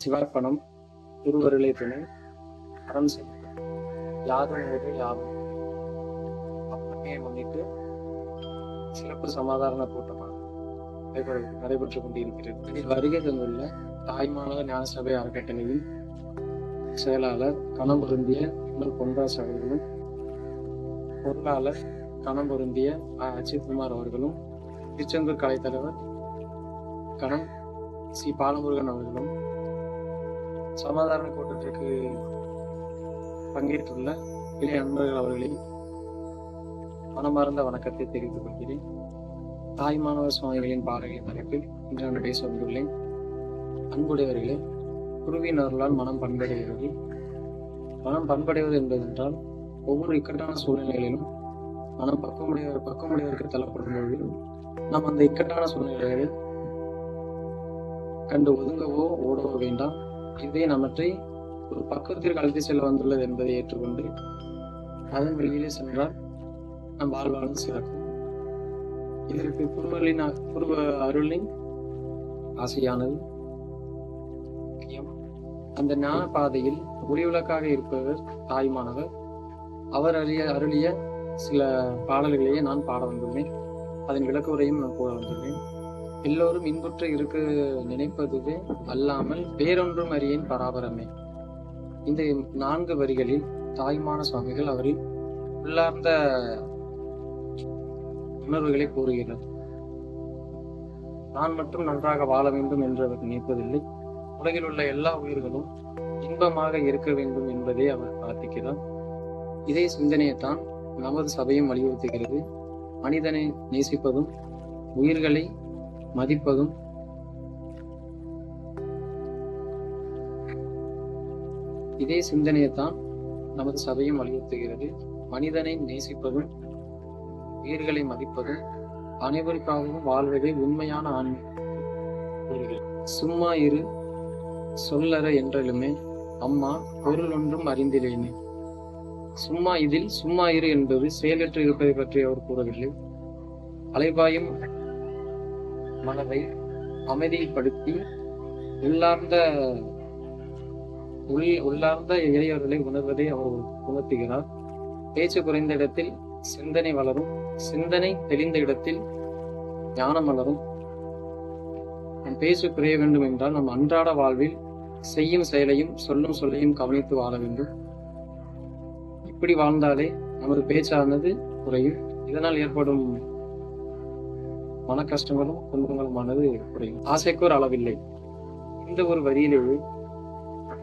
சிவார்ப்பணம், திருவருளை துணை, அறம் செய்ய யாதும் ஊரே யாவும் அப்பமையை முன்னிட்டு சிறப்பு சமாதான கூட்டமாக நடைபெற்றுக் கொண்டிருக்கிறது. இதில் வருகை தந்துள்ள தாய்மானவர் ஞானசபை அறக்கட்டளையின் செயலாளர் கணம் பொருந்திய பொன்ராஜ் அவர்களும், பொருளாளர் கணம் பொருந்திய அஜித்குமார் அவர்களும், திருச்செந்தூர் கலைத்தலைவர் கணம் சி பாலமுருகன் அவர்களும், சமாதான கூட்டத்திற்கு பங்கேற்றுள்ள இளைய நண்பர்கள் அவர்களை மனமார்ந்த வணக்கத்தை தெரிவித்துக் கொள்கிறேன். தாய்மானவர் சுவாமிகளின் பாடலின் தலைப்பில் இன்று நான் பேச வந்துள்ளேன். அன்புடையவர்களே, குருவின் அருளால் மனம் பண்படைகிறது. மனம் பண்படைவது என்பதென்றால் ஒவ்வொரு இக்கட்டான சூழ்நிலைகளிலும் மனம் பக்கமுடையவருக்கு தள்ளப்படும் பொழுது நாம் அந்த இக்கட்டான சூழ்நிலைகளில் கண்டு ஒதுங்கவோ ஓடவோ வேண்டாம். இதே நம்மற்றை ஒரு பக்கத்திற்கு அழைத்து செல்ல வந்துள்ளது என்பதை ஏற்றுக்கொண்டு அதன் வெளியிலே சென்றால் நம் வாழ்வானது சிறக்கும். இதற்கு குருவ அருளின் ஆசையானது முக்கியம். அந்த ஞான பாதையில் ஒளிவிளக்காக இருப்பவர் தாய்மானவர். அவர் அருளிய சில பாடல்களையே நான் பாட வந்துள்ளேன். அதன் விளக்குரையும் நான் கூற வந்துள்ளேன். எல்லோரும் இன்புற்ற இருக்க நினைப்பதுவே அல்லாமல் வேறொன்றும் அறியேன் பராபரமே. இந்த 4 வரிகளில் தாய்மான சுவாமிகள் அவரின் உள்ளார்ந்த உணர்வுகளை கூறுகிறார். நான் மட்டும் நன்றாக வாழ வேண்டும் என்று அவர் நினைப்பதில்லை. உலகில் உள்ள எல்லா உயிர்களும் இன்பமாக இருக்க வேண்டும் என்பதை அவர் பிரார்த்திக்கிறார். இதே சிந்தனையைத்தான் நமது சபையும் வலியுறுத்துகிறது. மனிதனை நேசிப்பதும் உயிர்களை மதிப்பதும் இதே சிந்தனையைத்தான் நமது சபையும் வலியுறுத்துகிறது. மனிதனை நேசிப்பதும் உயிர்களை மதிப்பதும் அனைவருக்காகவும் வாழ்வதே உண்மையான ஆன்மீகம். சும்மா இரு சொல்லற என்றாலுமே அம்மா பொருள் ஒன்றும் அறிந்திலேனே. சும்மா இரு என்பது செயலற்று இருப்பதை பற்றி அவர் கூறவில்லை. அலைபாயும் மனதை அமைதிப்படுத்தி உள்ளார்ந்த இளையவர்களை உணர்வதை அவர் உணர்த்துகிறார். பேச்சு குறைந்த இடத்தில் சிந்தனை வளரும், சிந்தனை தெளிந்த இடத்தில் ஞானம் வளரும். நம் பேச்சு குறைய வேண்டும் என்றால் நம் அன்றாட வாழ்வில் செய்யும் செயலையும் சொல்லும் சொல்லையும் கவனித்து வாழ வேண்டும். இப்படி வாழ்ந்தாலே நமது பேச்சானது குறையும். இதனால் ஏற்படும் மன கஷ்டங்களும் துன்பங்களுமானது குறையும். ஆசைக்கோர் அளவில்லை. இந்த ஒரு வரியிலேயே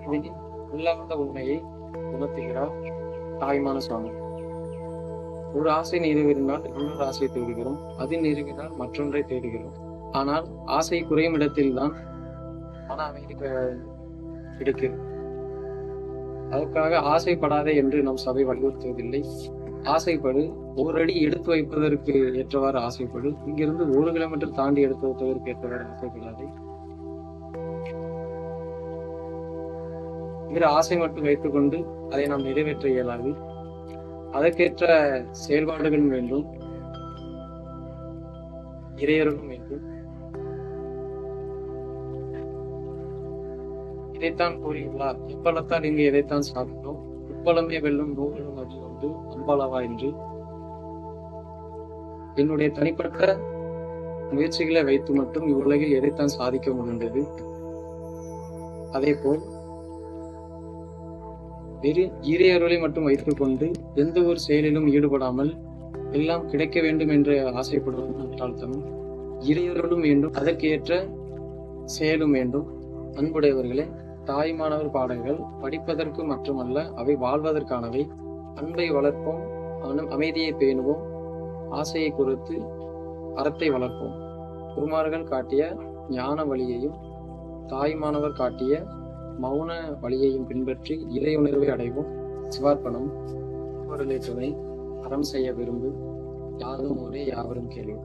இதனின் உள்ளார்ந்த உண்மையை உணர்த்துகிறார் தாய்மான சுவாமி. ஒரு ஆசை நிறைவேறினால் இன்னொரு ஆசையை தேடுகிறோம், அது நிறைவேறினால் மற்றொன்றை தேடுகிறோம். ஆனால் ஆசை குறையும் இடத்தில்தான் மன அமைதி கிடைக்கிறது. அதற்காக ஆசைப்படாதே என்று நம் சபை வலியுறுத்துவதில்லை. ஆசைப்படு, ஒரு அடி எடுத்து வைப்பதற்கு ஏற்றவாறு ஆசைப்படு. இங்கிருந்து 1 கிலோமீட்டர் தாண்டி எடுத்து வைப்பதற்கு ஏற்றவாறு ஆசைப்படாதே. இங்கிற ஆசை மட்டும் வைத்துக் கொண்டு அதை நாம் நிறைவேற்ற இயலாது. அதற்கேற்ற செயல்பாடுகளும் வேண்டும், இறையர்களும் வேண்டும். இதைத்தான் கூறியுள்ளார். எப்பலத்தான் இங்கு எதைத்தான் சாப்பிட்டோம், உப்பளமே வெல்லும் நூலும் அது கொண்டு அம்பளவா என்று. என்னுடைய தனிப்பட்ட முயற்சிகளை வைத்து மட்டும் இவ்வுலகில் எதைத்தான் சாதிக்க முடிந்தது. அதே போல் வெறும் இறையருளை மட்டும் வைத்துக் கொண்டு எந்த ஒரு செயலிலும் ஈடுபடாமல் எல்லாம் கிடைக்க வேண்டும் என்று ஆசைப்படுவது முட்டாள்தனம். இறையருளும் வேண்டும், அதற்கு ஏற்ற செயலும் வேண்டும். அன்புடையவர்களே, தாய்மானவர் பாடங்கள் படிப்பதற்கு மட்டுமல்ல, அவை வாழ்வதற்கானவை. அன்பை வளர்ப்போம், அமைதியை பேணுவோம், ஆசையை குறித்து அறத்தை வளர்ப்போம். குருமார்கள் காட்டிய ஞான வழியையும் தாய்மானவர் காட்டிய மௌன வழியையும் பின்பற்றி இறை உணர்வை அடைவோம். சிவார்ப்பணம், பொருளை துணை, அறம் செய்ய விரும்பு, யாதும் ஊரே யாவரும் கேள்வி.